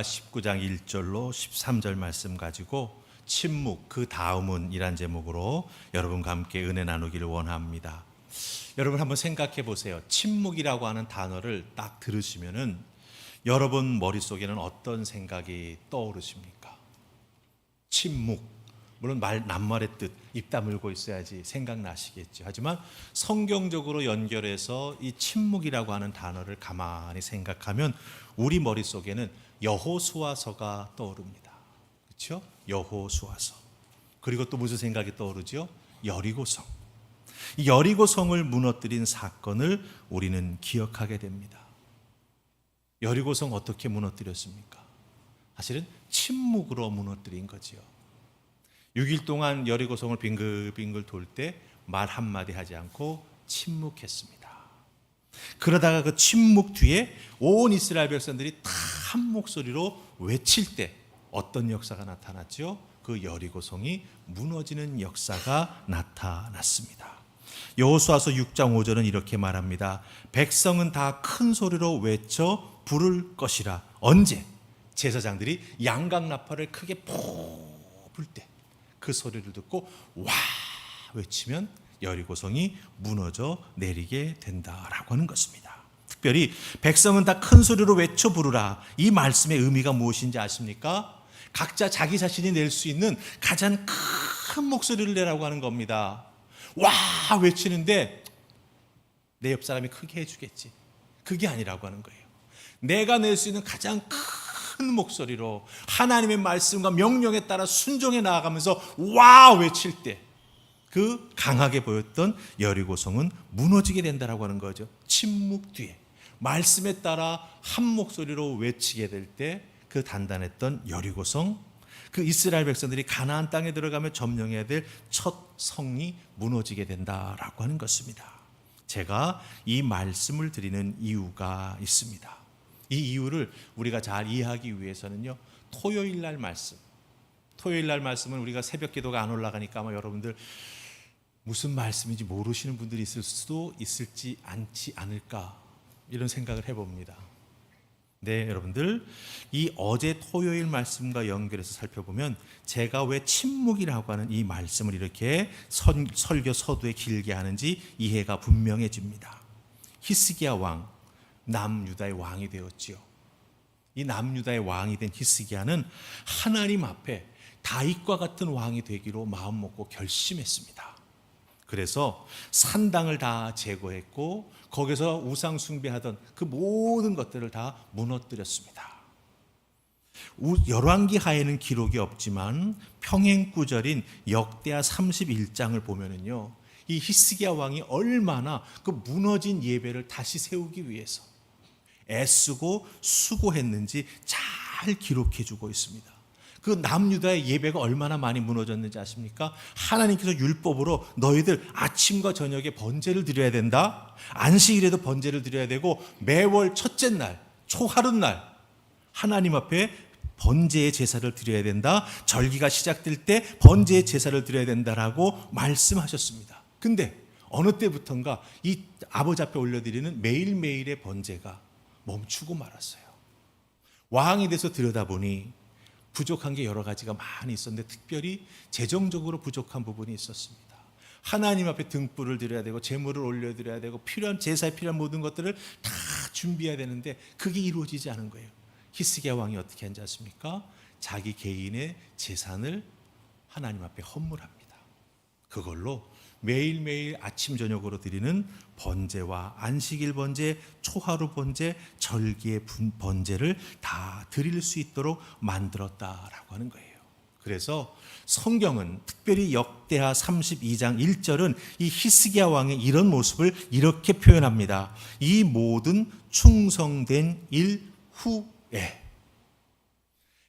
19장 1절로 13절 말씀 가지고 침묵 그 다음은 이란 제목으로 여러분과 함께 은혜 나누기를 원합니다. 여러분 한번 생각해 보세요. 침묵이라고 하는 단어를 딱 들으시면은 여러분 머릿속에는 어떤 생각이 떠오르십니까? 침묵. 물론 낱말의 뜻, 입 다물고 있어야지 생각나시겠죠. 하지만 성경적으로 연결해서 이 침묵이라고 하는 단어를 가만히 생각하면 우리 머릿속에는 여호수아서가 떠오릅니다. 그렇죠? 여호수아서. 그리고 또 무슨 생각이 떠오르죠? 여리고성. 이 여리고성을 무너뜨린 사건을 우리는 기억하게 됩니다. 여리고성 어떻게 무너뜨렸습니까? 사실은 침묵으로 무너뜨린 거지요. 6일 동안 여리고성을 빙글빙글 돌 때 말 한마디 하지 않고 침묵했습니다. 그러다가 그 침묵 뒤에 온 이스라엘 백성들이 다 한 목소리로 외칠 때 어떤 역사가 나타났죠? 그 여리고성이 무너지는 역사가 나타났습니다. 여호수아서 6장 5절은 이렇게 말합니다. 백성은 다 큰 소리로 외쳐 부를 것이라. 언제? 제사장들이 양각나팔을 크게 푹 불 때 그 소리를 듣고 와 외치면 여리고성이 무너져 내리게 된다라고 하는 것입니다. 특별히 백성은 다 큰 소리로 외쳐 부르라. 이 말씀의 의미가 무엇인지 아십니까? 각자 자기 자신이 낼 수 있는 가장 큰 목소리를 내라고 하는 겁니다. 와 외치는데 내 옆 사람이 크게 해주겠지. 그게 아니라고 하는 거예요. 내가 낼 수 있는 가장 큰 목소리로 하나님의 말씀과 명령에 따라 순종해 나아가면서 와 외칠 때 그 강하게 보였던 여리고성은 무너지게 된다라고 하는 거죠. 침묵 뒤에 말씀에 따라 한 목소리로 외치게 될 때 그 단단했던 여리고성, 그 이스라엘 백성들이 가나안 땅에 들어가며 점령해야 될 첫 성이 무너지게 된다라고 하는 것입니다. 제가 이 말씀을 드리는 이유가 있습니다. 이 이유를 우리가 잘 이해하기 위해서는요, 토요일 날 말씀은 우리가 새벽 기도가 안 올라가니까 아마 여러분들 무슨 말씀인지 모르시는 분들이 있을 수도 있을지 않지 않을까 이런 생각을 해봅니다. 네, 여러분들 이 어제 토요일 말씀과 연결해서 살펴보면 제가 왜 침묵이라고 하는 이 말씀을 이렇게 설교 서두에 길게 하는지 이해가 분명해집니다. 히스기야 왕, 남유다의 왕이 되었지요. 이 남유다의 왕이 된 히스기야는 하나님 앞에 다윗과 같은 왕이 되기로 마음먹고 결심했습니다. 그래서 산당을 다 제거했고 거기서 우상 숭배하던 그 모든 것들을 다 무너뜨렸습니다. 열왕기 하에는 기록이 없지만 평행구절인 역대하 31장을 보면은요, 이 히스기야 왕이 얼마나 그 무너진 예배를 다시 세우기 위해서 애쓰고 수고했는지 잘 기록해주고 있습니다. 그 남유다의 예배가 얼마나 많이 무너졌는지 아십니까? 하나님께서 율법으로 너희들 아침과 저녁에 번제를 드려야 된다. 안식일에도 번제를 드려야 되고 매월 첫째 날, 초하룻날 하나님 앞에 번제의 제사를 드려야 된다. 절기가 시작될 때 번제의 제사를 드려야 된다라고 말씀하셨습니다. 근데 어느 때부턴가 이 아버지 앞에 올려드리는 매일매일의 번제가 멈추고 말았어요. 왕이 돼서 들여다보니 부족한 게 여러 가지가 많이 있었는데 특별히 재정적으로 부족한 부분이 있었습니다. 하나님 앞에 등불을 드려야 되고 제물을 올려드려야 되고 필요한 제사에 필요한 모든 것들을 다 준비해야 되는데 그게 이루어지지 않은 거예요. 히스기야 왕이 어떻게 한지 아십니까? 자기 개인의 재산을 하나님 앞에 헌물합니다. 그걸로 매일매일 아침 저녁으로 드리는 번제와 안식일 번제, 초하루 번제, 절기의 번제를 다 드릴 수 있도록 만들었다라고 하는 거예요. 그래서 성경은 특별히 역대하 32장 1절은 이 히스기야 왕의 이런 모습을 이렇게 표현합니다. 이 모든 충성된 일 후에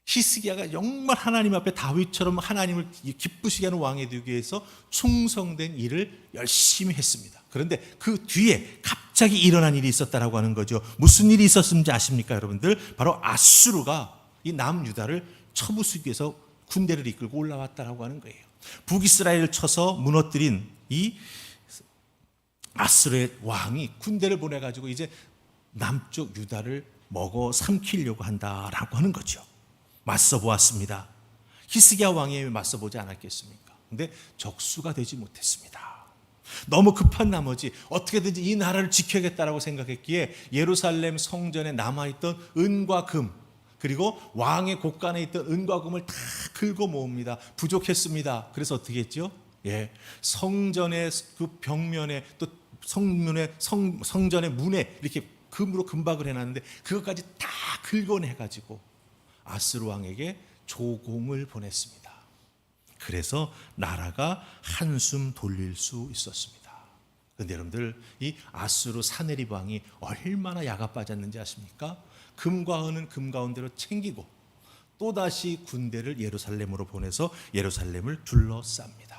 히스기야가 정말 하나님 앞에 다윗처럼 하나님을 기쁘시게 하는 왕이 되기 위해서 충성된 일을 열심히 했습니다. 그런데 그 뒤에 갑자기 일어난 일이 있었다라고 하는 거죠. 무슨 일이 있었는지 아십니까, 여러분들? 바로 아수르가 이 남유다를 쳐부수기 위해서 군대를 이끌고 올라왔다라고 하는 거예요. 북이스라엘을 쳐서 무너뜨린 이 아수르의 왕이 군대를 보내가지고 이제 남쪽 유다를 먹어 삼키려고 한다라고 하는 거죠. 맞서 보았습니다. 히스기야 왕이 맞서 보지 않았겠습니까? 근데 적수가 되지 못했습니다. 너무 급한 나머지 어떻게든지 이 나라를 지켜야겠다라고 생각했기에 예루살렘 성전에 남아있던 은과 금, 그리고 왕의 곳간에 있던 은과 금을 다 긁어 모읍니다. 부족했습니다. 그래서 어떻게 했죠? 성전의 그 벽면에, 또 성전의 문에 이렇게 금으로 금박을 해놨는데 그것까지 다 긁어내가지고 아스루 왕에게 조공을 보냈습니다. 그래서 나라가 한숨 돌릴 수 있었습니다. 그런데 여러분들, 이 아수르 사네립 왕이 얼마나 야가 빠졌는지 아십니까? 금과 은은 금 가운데로 챙기고 또다시 군대를 예루살렘으로 보내서 예루살렘을 둘러쌉니다.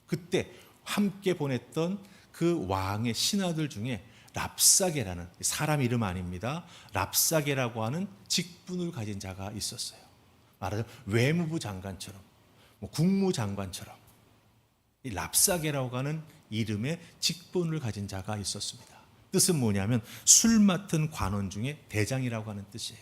그때 함께 보냈던 그 왕의 신하들 중에 랍사게라는, 사람 이름 아닙니다, 랍사게라고 하는 직분을 가진 자가 있었어요. 말하자면 외무부 장관처럼, 국무장관처럼 이 랍사게라고 하는 이름의 직분을 가진 자가 있었습니다. 뜻은 뭐냐면 술 맡은 관원 중에 대장이라고 하는 뜻이에요.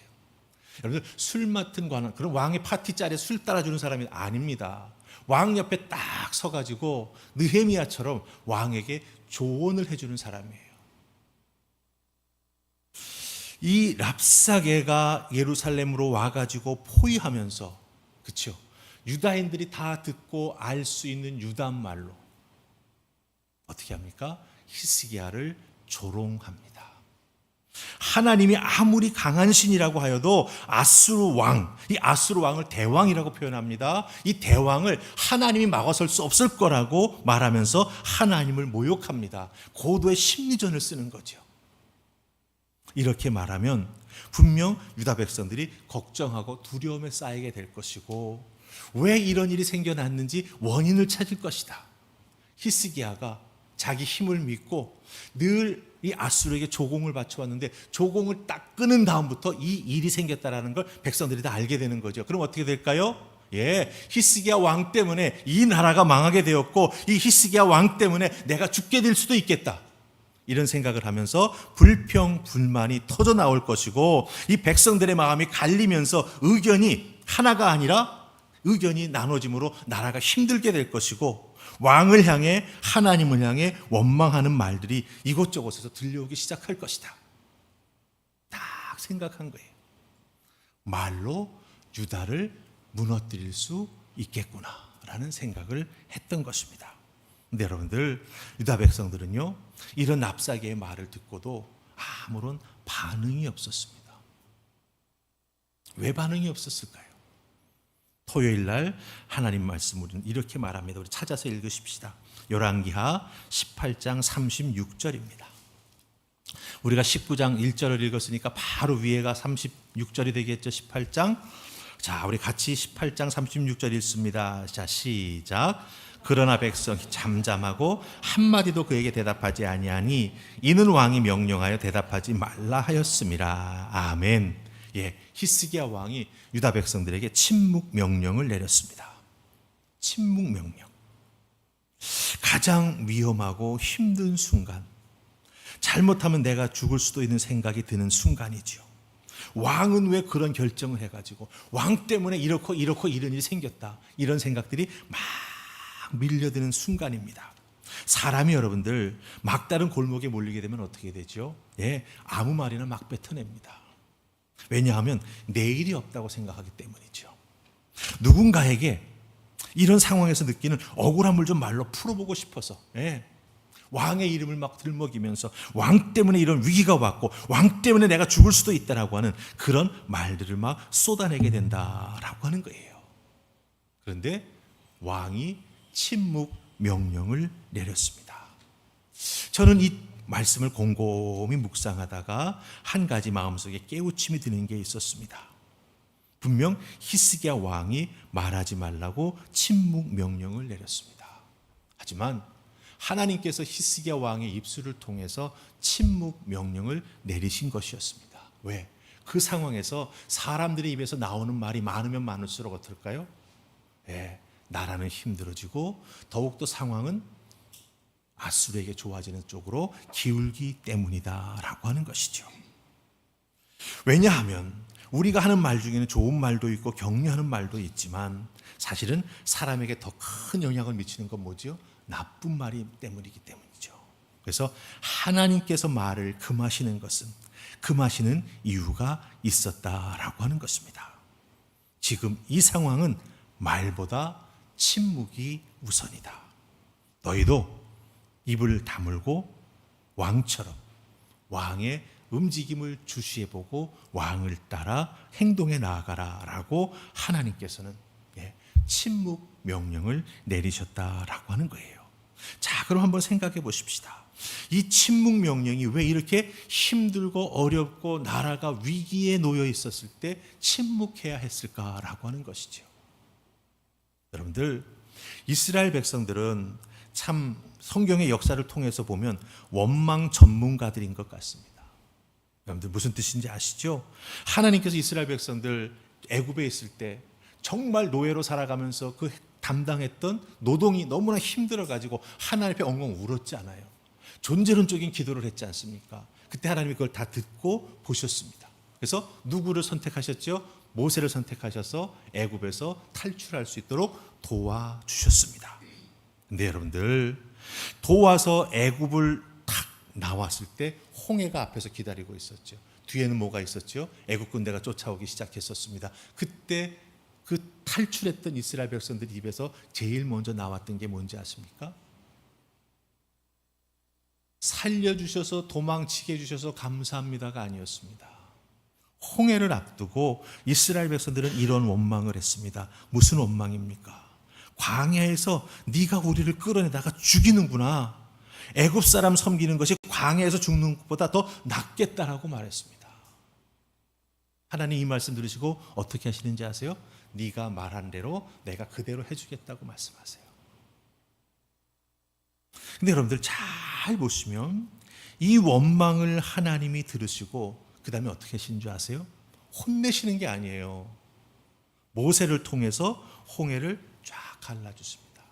여러분들, 술 맡은 관원, 그럼 왕의 파티 자리에 술 따라주는 사람이 아닙니다. 왕 옆에 딱 서가지고 느헤미야처럼 왕에게 조언을 해주는 사람이에요. 이 랍사게가 예루살렘으로 와가지고 포위하면서, 그렇죠, 유다인들이 다 듣고 알 수 있는 유다 말로 어떻게 합니까? 히스기야를 조롱합니다. 하나님이 아무리 강한 신이라고 하여도 아수르 왕, 이 아수르 왕을 대왕이라고 표현합니다. 이 대왕을 하나님이 막아설 수 없을 거라고 말하면서 하나님을 모욕합니다. 고도의 심리전을 쓰는 거죠. 이렇게 말하면 분명 유다 백성들이 걱정하고 두려움에 쌓이게 될 것이고, 왜 이런 일이 생겨났는지 원인을 찾을 것이다. 히스기야가 자기 힘을 믿고 늘 이 아수르에게 조공을 바쳐왔는데 조공을 딱 끊은 다음부터 이 일이 생겼다라는 걸 백성들이 다 알게 되는 거죠. 그럼 어떻게 될까요? 히스기야 왕 때문에 이 나라가 망하게 되었고, 이 히스기야 왕 때문에 내가 죽게 될 수도 있겠다, 이런 생각을 하면서 불평, 불만이 터져 나올 것이고, 이 백성들의 마음이 갈리면서 의견이 하나가 아니라 의견이 나눠짐으로 나라가 힘들게 될 것이고, 왕을 향해, 하나님을 향해 원망하는 말들이 이곳저곳에서 들려오기 시작할 것이다. 딱 생각한 거예요. 말로 유다를 무너뜨릴 수 있겠구나라는 생각을 했던 것입니다. 근데 여러분들, 유다 백성들은요, 이런 랍사게의 말을 듣고도 아무런 반응이 없었습니다. 왜 반응이 없었을까요? 토요일 날 하나님 말씀 우리는 이렇게 말합니다. 우리 찾아서 읽으십시다. 열왕기하 18장 36절입니다. 우리가 19장 1절을 읽었으니까 바로 위에가 36절이 되겠죠. 18장. 자, 우리 같이 18장 36절 읽습니다. 자, 시작. 그러나 백성이 잠잠하고 한마디도 그에게 대답하지 아니하니 이는 왕이 명령하여 대답하지 말라 하였음이라. 아멘. 히스기야 왕이 유다 백성들에게 침묵 명령을 내렸습니다. 침묵 명령. 가장 위험하고 힘든 순간, 잘못하면 내가 죽을 수도 있는 생각이 드는 순간이죠. 왕은 왜 그런 결정을 해가지고 왕 때문에 이렇고 이런 일이 생겼다, 이런 생각들이 막 밀려드는 순간입니다. 사람이 여러분들 막다른 골목에 몰리게 되면 어떻게 되죠? 아무 말이나 막 뱉어냅니다. 왜냐하면 내일이 없다고 생각하기 때문이죠. 누군가에게 이런 상황에서 느끼는 억울함을 좀 말로 풀어보고 싶어서 왕의 이름을 막 들먹이면서 왕 때문에 이런 위기가 왔고 왕 때문에 내가 죽을 수도 있다라고 하는 그런 말들을 막 쏟아내게 된다라고 하는 거예요. 그런데 왕이 침묵 명령을 내렸습니다. 저는 이 말씀을 곰곰이 묵상하다가 한 가지 마음속에 깨우침이 드는 게 있었습니다. 분명 히스기야 왕이 말하지 말라고 침묵 명령을 내렸습니다. 하지만 하나님께서 히스기야 왕의 입술을 통해서 침묵 명령을 내리신 것이었습니다. 왜? 그 상황에서 사람들의 입에서 나오는 말이 많으면 많을수록 어떨까요? 나라는 힘들어지고 더욱더 상황은 아수르에게 좋아지는 쪽으로 기울기 때문이다라고 하는 것이죠. 왜냐하면 우리가 하는 말 중에는 좋은 말도 있고 격려하는 말도 있지만 사실은 사람에게 더 큰 영향을 미치는 건 뭐죠? 나쁜 말이 때문이기 때문이죠. 그래서 하나님께서 말을 금하시는 것은 금하시는 이유가 있었다라고 하는 것입니다. 지금 이 상황은 말보다 침묵이 우선이다. 너희도 입을 다물고 왕처럼 왕의 움직임을 주시해보고 왕을 따라 행동해 나아가라 라고 하나님께서는 침묵 명령을 내리셨다라고 하는 거예요. 자, 그럼 한번 생각해 보십시다. 이 침묵 명령이 왜 이렇게 힘들고 어렵고 나라가 위기에 놓여 있었을 때 침묵해야 했을까라고 하는 것이죠. 여러분들, 이스라엘 백성들은 참 성경의 역사를 통해서 보면 원망 전문가들인 것 같습니다. 여러분들 무슨 뜻인지 아시죠? 하나님께서 이스라엘 백성들 애굽에 있을 때 정말 노예로 살아가면서 그 담당했던 노동이 너무나 힘들어가지고 하나님 앞에 엉엉 울었잖아요. 존재론적인 기도를 했지 않습니까? 그때 하나님이 그걸 다 듣고 보셨습니다. 그래서 누구를 선택하셨죠? 모세를 선택하셔서 애굽에서 탈출할 수 있도록 도와주셨습니다. 근데 여러분들, 도와서 애굽을 탁 나왔을 때 홍해가 앞에서 기다리고 있었죠. 뒤에는 뭐가 있었죠? 애굽 군대가 쫓아오기 시작했었습니다. 그때 그 탈출했던 이스라엘 백성들 입에서 제일 먼저 나왔던 게 뭔지 아십니까? 살려주셔서 도망치게 해주셔서 감사합니다가 아니었습니다. 홍해를 앞두고 이스라엘 백성들은 이런 원망을 했습니다. 무슨 원망입니까? 광야에서 네가 우리를 끌어내다가 죽이는구나. 애굽 사람 섬기는 것이 광야에서 죽는 것보다 더 낫겠다라고 말했습니다. 하나님 이 말씀 들으시고 어떻게 하시는지 아세요? 네가 말한 대로 내가 그대로 해주겠다고 말씀하세요. 근데 여러분들 잘 보시면 이 원망을 하나님이 들으시고 그 다음에 어떻게 하시는 줄 아세요? 혼내시는 게 아니에요. 모세를 통해서 홍해를 쫙 갈라주십니다.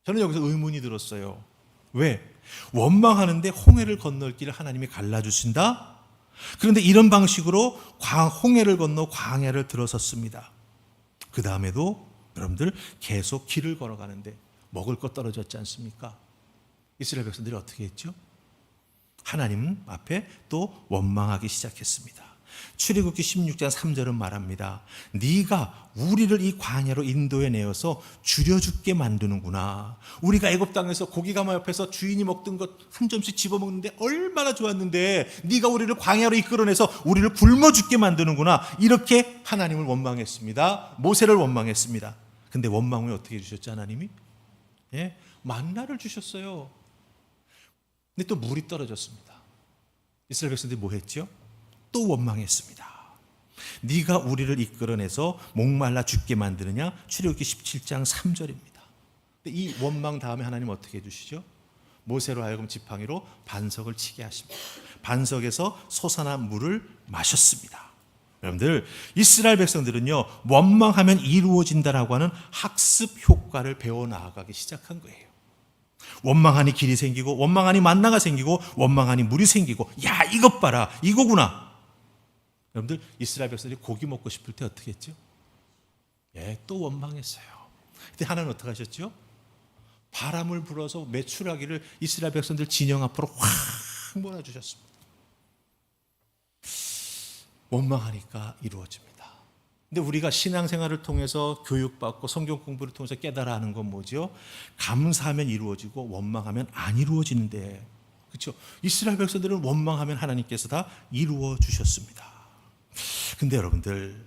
저는 여기서 의문이 들었어요. 왜? 원망하는데 홍해를 건널 길을 하나님이 갈라주신다? 그런데 이런 방식으로 홍해를 건너 광야를 들어섰습니다. 그 다음에도 여러분들 계속 길을 걸어가는데 먹을 것 떨어졌지 않습니까? 이스라엘 백성들이 어떻게 했죠? 하나님 앞에 또 원망하기 시작했습니다. 출애굽기 16장 3절은 말합니다. 네가 우리를 이 광야로 인도해 내어서 줄여 죽게 만드는구나. 우리가 애굽 땅에서 고기가마 옆에서 주인이 먹던 것 한 점씩 집어먹는데 얼마나 좋았는데 네가 우리를 광야로 이끌어내서 우리를 굶어 죽게 만드는구나. 이렇게 하나님을 원망했습니다. 모세를 원망했습니다. 근데 원망 후에 어떻게 해주셨죠, 하나님이? 만나를 주셨어요. 근데 또 물이 떨어졌습니다. 이스라엘 백성들이 뭐 했죠? 또 원망했습니다. 네가 우리를 이끌어내서 목말라 죽게 만드느냐? 출애굽기 17장 3절입니다. 이 원망 다음에 하나님 어떻게 해주시죠? 모세로 하여금 지팡이로 반석을 치게 하십니다. 반석에서 솟아난 물을 마셨습니다. 여러분들, 이스라엘 백성들은요, 원망하면 이루어진다라고 하는 학습 효과를 배워 나아가기 시작한 거예요. 원망하니 길이 생기고, 원망하니 만나가 생기고, 원망하니 물이 생기고, 야, 이것 봐라, 이거구나. 여러분들, 이스라엘 백성들이 고기 먹고 싶을 때 어떻게 했죠? 또 원망했어요. 근데 하나님은 어떻게 하셨죠? 바람을 불어서 메추라기를 이스라엘 백성들 진영 앞으로 확 몰아주셨습니다. 원망하니까 이루어집니다. 근데 우리가 신앙생활을 통해서 교육받고 성경 공부를 통해서 깨달아 하는 건 뭐죠? 감사하면 이루어지고 원망하면 안 이루어지는데, 그렇죠? 이스라엘 백성들은 원망하면 하나님께서 다 이루어 주셨습니다. 근데 여러분들,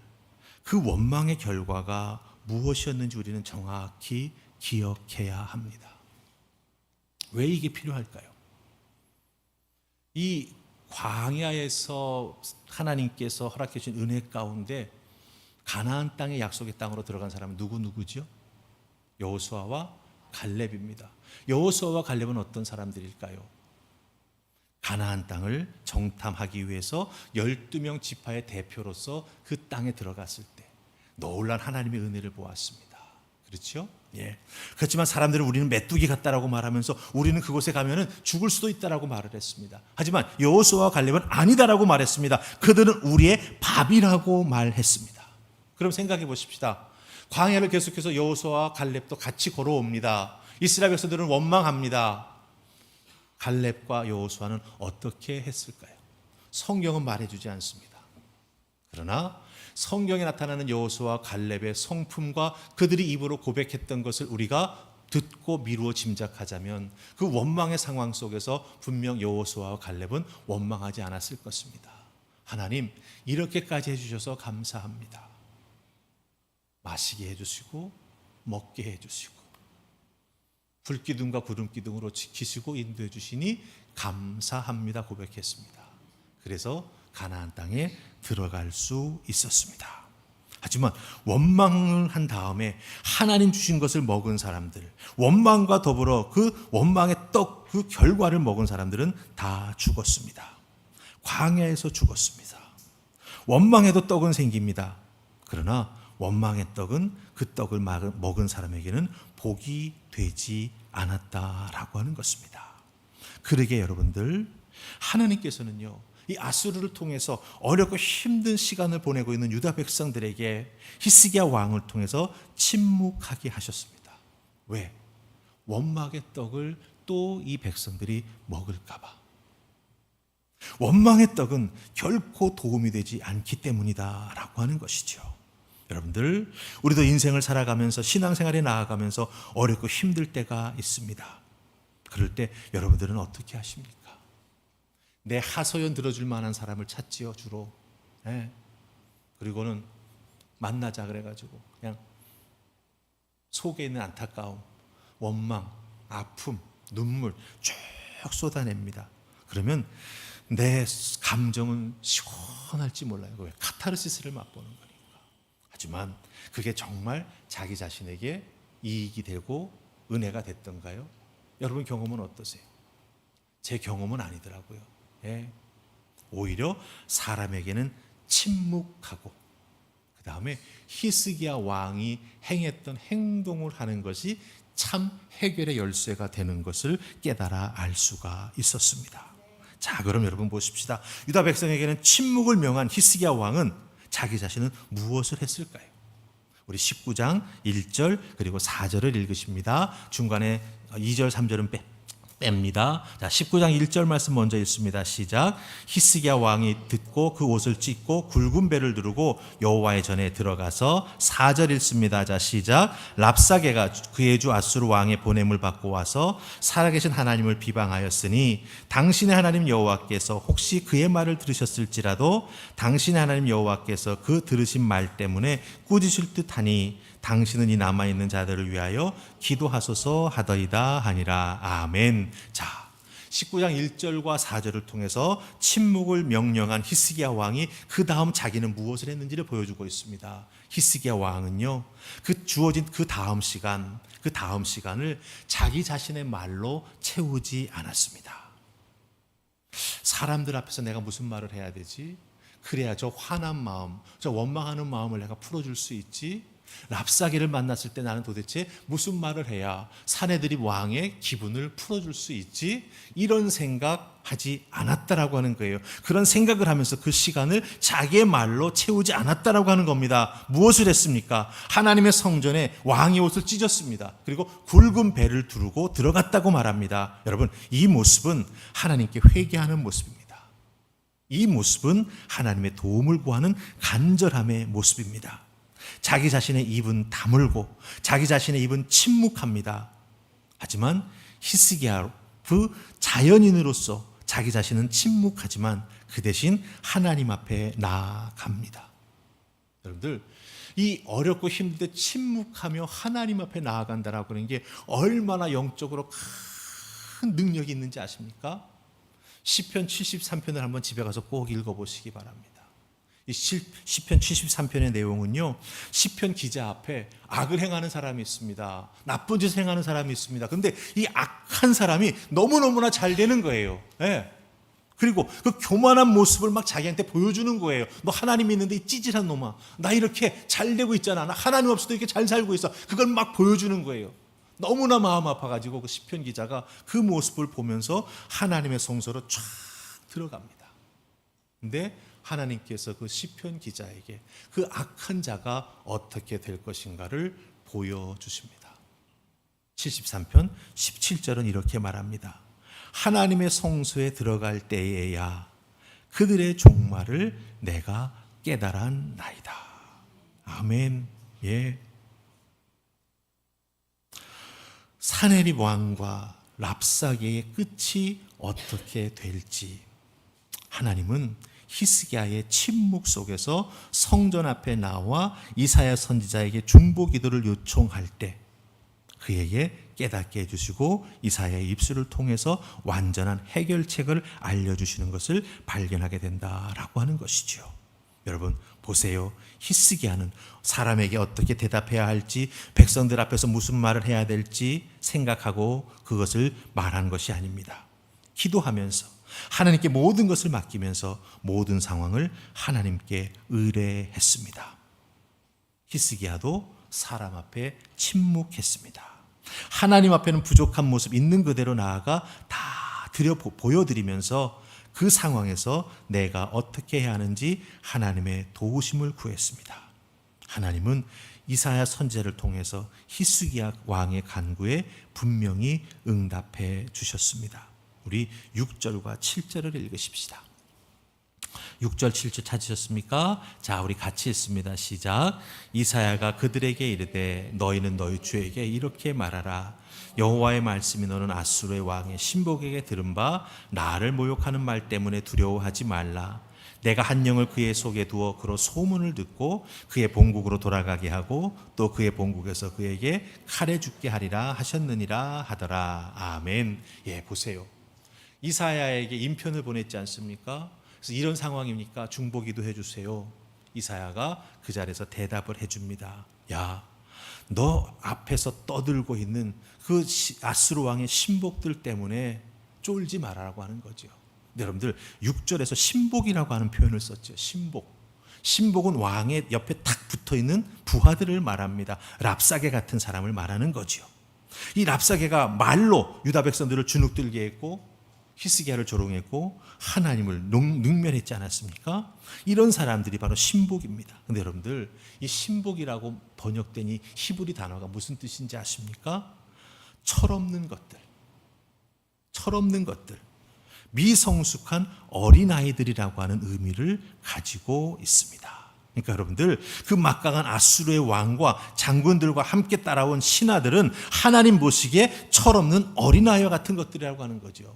그 원망의 결과가 무엇이었는지 우리는 정확히 기억해야 합니다. 왜 이게 필요할까요? 이 광야에서 하나님께서 허락해 주신 은혜 가운데 가나안 땅의 약속의 땅으로 들어간 사람은 누구죠? 여호수아와 갈렙입니다. 여호수아와 갈렙은 어떤 사람들일까요? 가나안 땅을 정탐하기 위해서 12명 지파의 대표로서 그 땅에 들어갔을 때 놀란 하나님의 은혜를 보았습니다. 그렇죠? 예. 그렇지만 사람들은 우리는 메뚜기 같다라고 말하면서 우리는 그곳에 가면은 죽을 수도 있다라고 말을 했습니다. 하지만 여호수아와 갈렙은 아니다라고 말했습니다. 그들은 우리의 밥이라고 말했습니다. 그럼 생각해 보십시다. 광야를 계속해서 여호수아와 갈렙도 같이 걸어옵니다. 이스라엘 백성들은 원망합니다. 갈렙과 여호수아는 어떻게 했을까요? 성경은 말해주지 않습니다. 그러나 성경에 나타나는 여호수아와 갈렙의 성품과 그들이 입으로 고백했던 것을 우리가 듣고 미루어 짐작하자면 그 원망의 상황 속에서 분명 여호수아와 갈렙은 원망하지 않았을 것입니다. 하나님, 이렇게까지 해주셔서 감사합니다. 마시게 해주시고 먹게 해주시고 불기둥과 구름기둥으로 지키시고 인도해 주시니 감사합니다 고백했습니다. 그래서 가나안 땅에 들어갈 수 있었습니다. 하지만 원망을 한 다음에 하나님 주신 것을 먹은 사람들, 원망과 더불어 그 원망의 떡, 그 결과를 먹은 사람들은 다 죽었습니다. 광야에서 죽었습니다. 원망에도 떡은 생깁니다. 그러나 원망의 떡은 그 떡을 먹은 사람에게는 복이 되지 않았다라고 하는 것입니다. 그러게 여러분들, 하나님께서는요, 이 아수르를 통해서 어렵고 힘든 시간을 보내고 있는 유다 백성들에게 히스기야 왕을 통해서 침묵하게 하셨습니다. 왜? 원망의 떡을 또 이 백성들이 먹을까 봐. 원망의 떡은 결코 도움이 되지 않기 때문이다라고 하는 것이죠. 여러분들, 우리도 인생을 살아가면서 신앙생활에 나아가면서 어렵고 힘들 때가 있습니다. 그럴 때 여러분들은 어떻게 하십니까? 내 하소연 들어줄 만한 사람을 찾지요, 주로. 네. 그리고는 만나자 그래가지고 그냥 속에 있는 안타까움, 원망, 아픔, 눈물 쭉 쏟아냅니다. 그러면 내 감정은 시원할지 몰라요. 왜? 카타르시스를 맛보는 거니까. 하지만 그게 정말 자기 자신에게 이익이 되고 은혜가 됐던가요? 여러분 경험은 어떠세요? 제 경험은 아니더라고요. 예. 오히려 사람에게는 침묵하고 그 다음에 히스기야 왕이 행했던 행동을 하는 것이 참 해결의 열쇠가 되는 것을 깨달아 알 수가 있었습니다. 자, 그럼 여러분 보십시다. 유다 백성에게는 침묵을 명한 히스기야 왕은 자기 자신은 무엇을 했을까요? 우리 19장 1절 그리고 4절을 읽으십니다. 중간에 2절 3절은 뺍니다. 자, 19장 1절 말씀 먼저 읽습니다. 시작. 히스기야 왕이 듣고 그 옷을 찢고 굵은 배를 두르고 여호와의 전에 들어가서 4절 읽습니다. 자, 시작. 랍사게가 그의 주 아수르 왕의 보냄을 받고 와서 살아계신 하나님을 비방하였으니 당신의 하나님 여호와께서 혹시 그의 말을 들으셨을지라도 당신의 하나님 여호와께서 그 들으신 말 때문에 꾸짖을 듯하니 당신은 이 남아있는 자들을 위하여 기도하소서 하더이다 하니라. 아멘. 자, 19장 1절과 4절을 통해서 침묵을 명령한 히스기야 왕이 그 다음 자기는 무엇을 했는지를 보여주고 있습니다. 히스기야 왕은요, 그 주어진 그 다음 시간을 자기 자신의 말로 채우지 않았습니다. 사람들 앞에서 내가 무슨 말을 해야 되지? 그래야 저 화난 마음, 저 원망하는 마음을 내가 풀어줄 수 있지? 랍사게를 만났을 때 나는 도대체 무슨 말을 해야 사내들이 왕의 기분을 풀어줄 수 있지? 이런 생각하지 않았다라고 하는 거예요. 그런 생각을 하면서 그 시간을 자기의 말로 채우지 않았다라고 하는 겁니다. 무엇을 했습니까? 하나님의 성전에 왕의 옷을 찢었습니다. 그리고 굵은 배를 두르고 들어갔다고 말합니다. 여러분, 이 모습은 하나님께 회개하는 모습입니다. 이 모습은 하나님의 도움을 구하는 간절함의 모습입니다. 자기 자신의 입은 다물고 자기 자신의 입은 침묵합니다. 하지만 히스기야 그 자연인으로서 자기 자신은 침묵하지만 그 대신 하나님 앞에 나아갑니다. 여러분들, 이 어렵고 힘들 때 침묵하며 하나님 앞에 나아간다라고 하는 게 얼마나 영적으로 큰 능력이 있는지 아십니까? 시편 73편을 한번 집에 가서 꼭 읽어보시기 바랍니다. 이 시편 73편의 내용은요, 시편 기자 앞에 악을 행하는 사람이 있습니다. 나쁜 짓을 행하는 사람이 있습니다. 그런데 이 악한 사람이 너무너무나 잘 되는 거예요. 네. 그리고 그 교만한 모습을 막 자기한테 보여주는 거예요. 너 하나님 있는데 이 찌질한 놈아, 나 이렇게 잘 되고 있잖아, 나 하나님 없어도 이렇게 잘 살고 있어. 그걸 막 보여주는 거예요. 너무나 마음 아파가지고 그 시편 기자가 그 모습을 보면서 하나님의 성소로 쫙 들어갑니다. 근데 하나님께서 그 시편 기자에게 그 악한 자가 어떻게 될 것인가를 보여주십니다. 73편 17절은 이렇게 말합니다. 하나님의 성소에 들어갈 때에야 그들의 종말을 내가 깨달았나이다. 아멘. 예. 사네립 왕과 랍사게의 끝이 어떻게 될지 하나님은 히스기야의 침묵 속에서 성전 앞에 나와 이사야 선지자에게 중보 기도를 요청할 때 그에게 깨닫게 해주시고 이사야의 입술을 통해서 완전한 해결책을 알려주시는 것을 발견하게 된다라고 하는 것이죠. 여러분 보세요. 히스기야는 사람에게 어떻게 대답해야 할지, 백성들 앞에서 무슨 말을 해야 될지 생각하고 그것을 말한 것이 아닙니다. 기도하면서 하나님께 모든 것을 맡기면서 모든 상황을 하나님께 의뢰했습니다. 히스기야도 사람 앞에 침묵했습니다. 하나님 앞에는 부족한 모습 있는 그대로 나아가 다 보여드리면서 그 상황에서 내가 어떻게 해야 하는지 하나님의 도우심을 구했습니다. 하나님은 이사야 선지자를 통해서 히스기야 왕의 간구에 분명히 응답해 주셨습니다. 우리 6절과 7절을 읽으십시다. 6절 7절 찾으셨습니까? 자, 우리 같이 읽습니다. 시작. 이사야가 그들에게 이르되 너희는 너희 주에게 이렇게 말하라. 여호와의 말씀이 너는 아수르의 왕의 신복에게 들은 바 나를 모욕하는 말 때문에 두려워하지 말라. 내가 한 영을 그의 속에 두어 그로 소문을 듣고 그의 본국으로 돌아가게 하고 또 그의 본국에서 그에게 칼에 죽게 하리라 하셨느니라 하더라. 아멘. 예, 보세요. 이사야에게 인편을 보냈지 않습니까? 그래서 이런 상황이니까 중보기도 해주세요. 이사야가 그 자리에서 대답을 해줍니다. 야, 너 앞에서 떠들고 있는 그 아수르 왕의 신복들 때문에 쫄지 말아라고 하는 거죠. 여러분들 6절에서 신복이라고 하는 표현을 썼죠. 신복. 신복은 왕의 옆에 탁 붙어있는 부하들을 말합니다. 랍사게 같은 사람을 말하는 거죠. 이 랍사게가 말로 유다 백성들을 주눅들게 했고 히스기야를 조롱했고 하나님을 능멸했지 않았습니까? 이런 사람들이 바로 신복입니다. 그런데 여러분들 이 신복이라고 번역된 이 히브리 단어가 무슨 뜻인지 아십니까? 철없는 것들, 철없는 것들, 미성숙한 어린아이들이라고 하는 의미를 가지고 있습니다. 그러니까 여러분들 그 막강한 아수르의 왕과 장군들과 함께 따라온 신하들은 하나님 보시기에 철없는 어린아이와 같은 것들이라고 하는 거죠.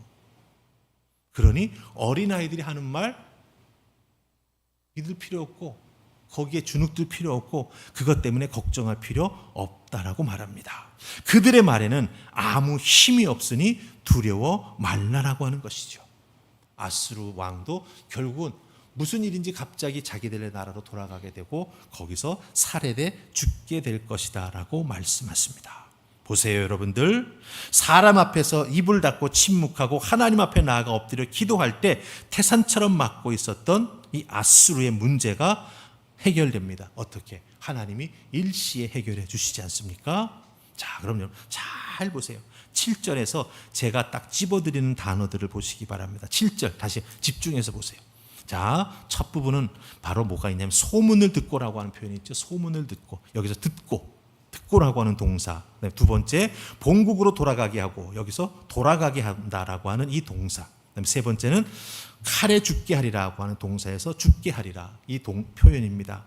그러니 어린아이들이 하는 말 믿을 필요 없고 거기에 주눅들 필요 없고 그것 때문에 걱정할 필요 없다라고 말합니다. 그들의 말에는 아무 힘이 없으니 두려워 말라라고 하는 것이죠. 아수르 왕도 결국은 무슨 일인지 갑자기 자기들의 나라로 돌아가게 되고 거기서 살해돼 죽게 될 것이다 라고 말씀하십니다. 보세요, 여러분들. 사람 앞에서 입을 닫고 침묵하고 하나님 앞에 나아가 엎드려 기도할 때 태산처럼 막고 있었던 이 아수르의 문제가 해결됩니다. 어떻게? 하나님이 일시에 해결해 주시지 않습니까? 자, 그럼 여러분 잘 보세요. 7절에서 제가 딱 집어드리는 단어들을 보시기 바랍니다. 7절 다시 집중해서 보세요. 자, 첫 부분은 바로 뭐가 있냐면 소문을 듣고라고 하는 표현이 있죠. 소문을 듣고. 여기서 듣고라고 하는 동사. 두 번째, 본국으로 돌아가게 하고 여기서 돌아가게 한다라고 하는 이 동사. 그다음에 세 번째는 칼에 죽게 하리라고 하는 동사에서 죽게 하리라 이 표현입니다.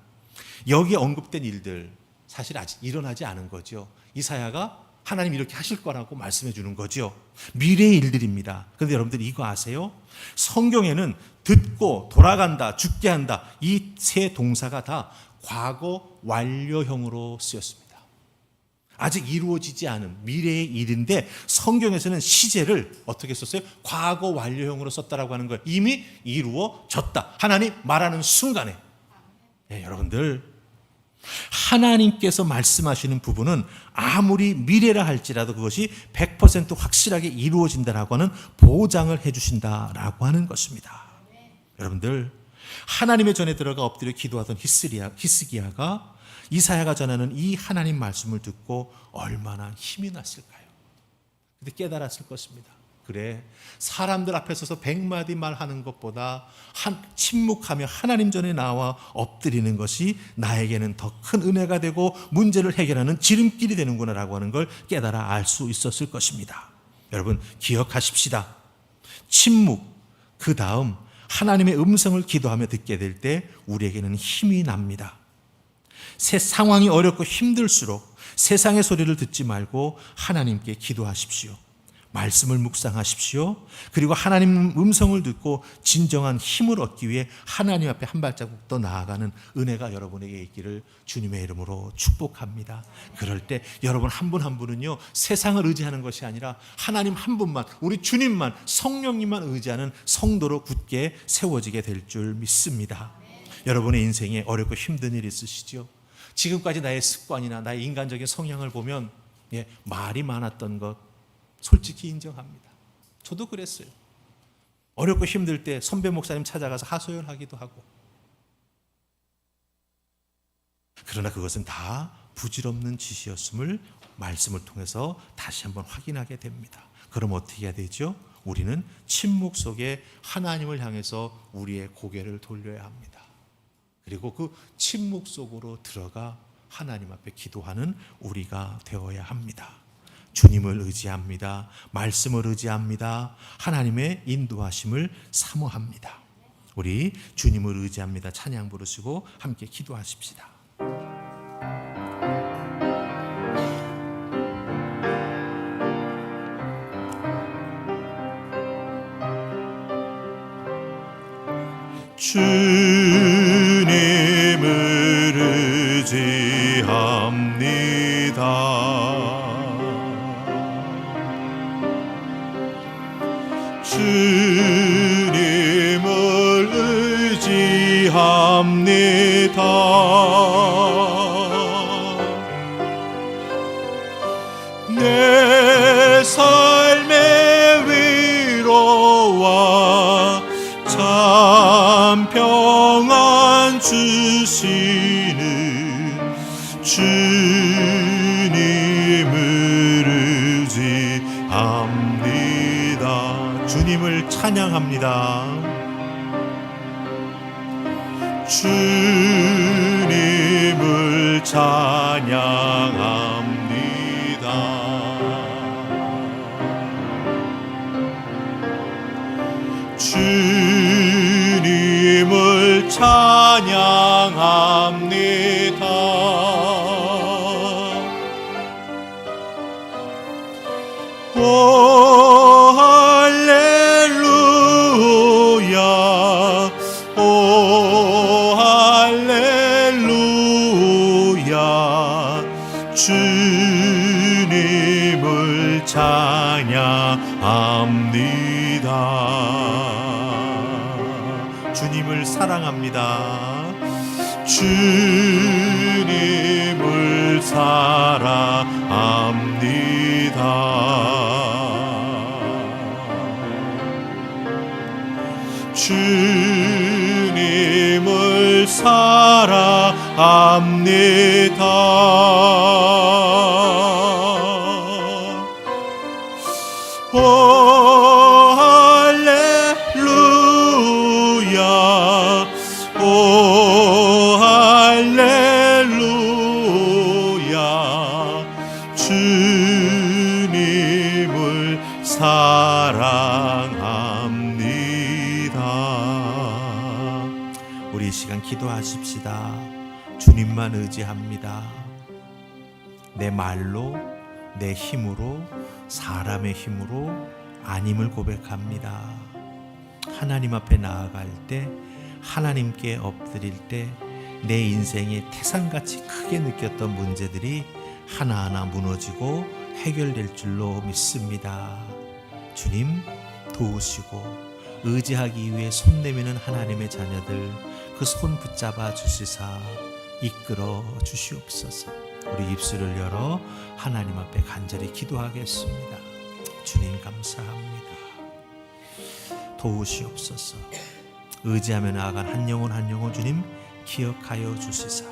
여기에 언급된 일들 사실 아직 일어나지 않은 거죠. 이사야가 하나님 이렇게 하실 거라고 말씀해 주는 거죠. 미래의 일들입니다. 그런데 여러분들 이거 아세요? 성경에는 듣고 돌아간다, 죽게 한다 이 세 동사가 다 과거 완료형으로 쓰였습니다. 아직 이루어지지 않은 미래의 일인데 성경에서는 시제를 어떻게 썼어요? 과거 완료형으로 썼다라고 하는 거예요. 이미 이루어졌다. 하나님 말하는 순간에. 네, 여러분들 하나님께서 말씀하시는 부분은 아무리 미래라 할지라도 그것이 100% 확실하게 이루어진다라고 하는 보장을 해주신다라고 하는 것입니다. 여러분들, 하나님의 전에 들어가 엎드려 기도하던 히스기야가 이사야가 전하는 이 하나님 말씀을 듣고 얼마나 힘이 났을까요? 근데 깨달았을 것입니다. 그래, 사람들 앞에 서서 100마디 말하는 것보다 침묵하며 하나님 전에 나와 엎드리는 것이 나에게는 더 큰 은혜가 되고 문제를 해결하는 지름길이 되는구나라고 하는 걸 깨달아 알 수 있었을 것입니다. 여러분, 기억하십시다. 침묵, 그 다음 하나님의 음성을 기도하며 듣게 될 때 우리에게는 힘이 납니다. 새 상황이 어렵고 힘들수록 세상의 소리를 듣지 말고 하나님께 기도하십시오. 말씀을 묵상하십시오. 그리고 하나님 음성을 듣고 진정한 힘을 얻기 위해 하나님 앞에 한 발자국 더 나아가는 은혜가 여러분에게 있기를 주님의 이름으로 축복합니다. 그럴 때 여러분 한 분 한 분은요, 세상을 의지하는 것이 아니라 하나님 한 분만, 우리 주님만, 성령님만 의지하는 성도로 굳게 세워지게 될 줄 믿습니다. 여러분의 인생에 어렵고 힘든 일 있으시죠? 지금까지 나의 습관이나 나의 인간적인 성향을 보면 말이 많았던 것 솔직히 인정합니다. 저도 그랬어요. 어렵고 힘들 때 선배 목사님 찾아가서 하소연하기도 하고. 그러나 그것은 다 부질없는 짓이었음을 말씀을 통해서 다시 한번 확인하게 됩니다. 그럼 어떻게 해야 되죠? 우리는 침묵 속에 하나님을 향해서 우리의 고개를 돌려야 합니다. 그리고 그 침묵 속으로 들어가 하나님 앞에 기도하는 우리가 되어야 합니다. 주님을 의지합니다. 말씀을 의지합니다. 하나님의 인도하심을 사모합니다. 우리 주님을 의지합니다. 찬양 부르시고 함께 기도하십시다. 주님을 의지합니다. 주님을 의지합니다. 내 삶의 위로와 참 평안 주시는 주님을 의지합니다. 주님을 찬양합니다. 주님을 찬양합니다. 주님을 찬양합니다. 오 할렐루야, 오 할렐루야. 주님을 찬양합니다. 주님을 사랑합니다. 주님을 사랑합니다. 주님을 사랑합니다. 오 할렐루야, 오 할렐루야. 주님을 사랑합니다. 우리 이 시간 기도하십시다. 주님만 의지합니다. 내 말로, 내 힘으로, 사람의 힘으로 아님을 고백합니다. 하나님 앞에 나아갈 때, 하나님께 엎드릴 때 내 인생에 태산같이 크게 느꼈던 문제들이 하나하나 무너지고 해결될 줄로 믿습니다. 주님 도우시고 의지하기 위해 손 내미는 하나님의 자녀들 그 손 붙잡아 주시사 이끌어 주시옵소서. 우리 입술을 열어 하나님 앞에 간절히 기도하겠습니다. 주님 감사합니다. 도우시옵소서. 의지하며 나아간 한 영혼 한 영혼 주님 기억하여 주시사.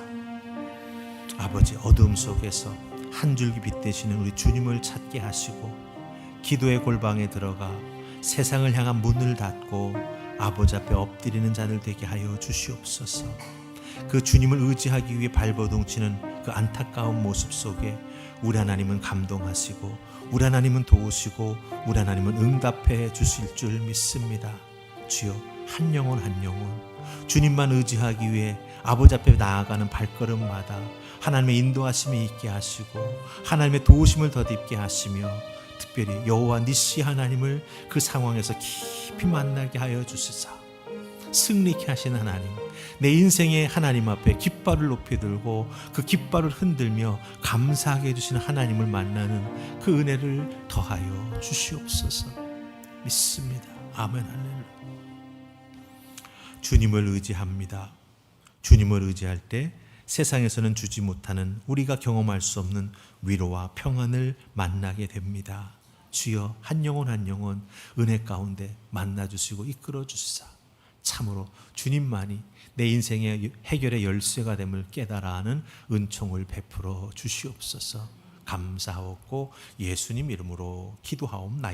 아버지, 어둠 속에서 한 줄기 빛 되시는 우리 주님을 찾게 하시고 기도의 골방에 들어가 세상을 향한 문을 닫고 아버지 앞에 엎드리는 자들 되게 하여 주시옵소서. 그 주님을 의지하기 위해 발버둥치는 그 안타까운 모습 속에 우리 하나님은 감동하시고 우리 하나님은 도우시고 우리 하나님은 응답해 주실 줄 믿습니다. 주여, 한 영혼 한 영혼 주님만 의지하기 위해 아버지 앞에 나아가는 발걸음마다 하나님의 인도하심이 있게 하시고 하나님의 도우심을 덧입게 하시며 특별히 여호와 니시 하나님을 그 상황에서 깊이 만나게 하여 주시사 승리케 하신 하나님, 내 인생의 하나님 앞에 깃발을 높이 들고 그 깃발을 흔들며 감사하게 해주시는 하나님을 만나는 그 은혜를 더하여 주시옵소서. 믿습니다. 아멘. 할렐루야. 주님을 의지합니다. 주님을 의지할 때 세상에서는 주지 못하는, 우리가 경험할 수 없는 위로와 평안을 만나게 됩니다. 주여, 한 영혼 한 영혼 은혜 가운데 만나주시고 이끌어주시사 참으로 주님만이 내 인생의 해결의 열쇠가 됨을 깨달아 하는 은총을 베풀어 주시옵소서. 감사하옵고 예수님 이름으로 기도하옵나이다.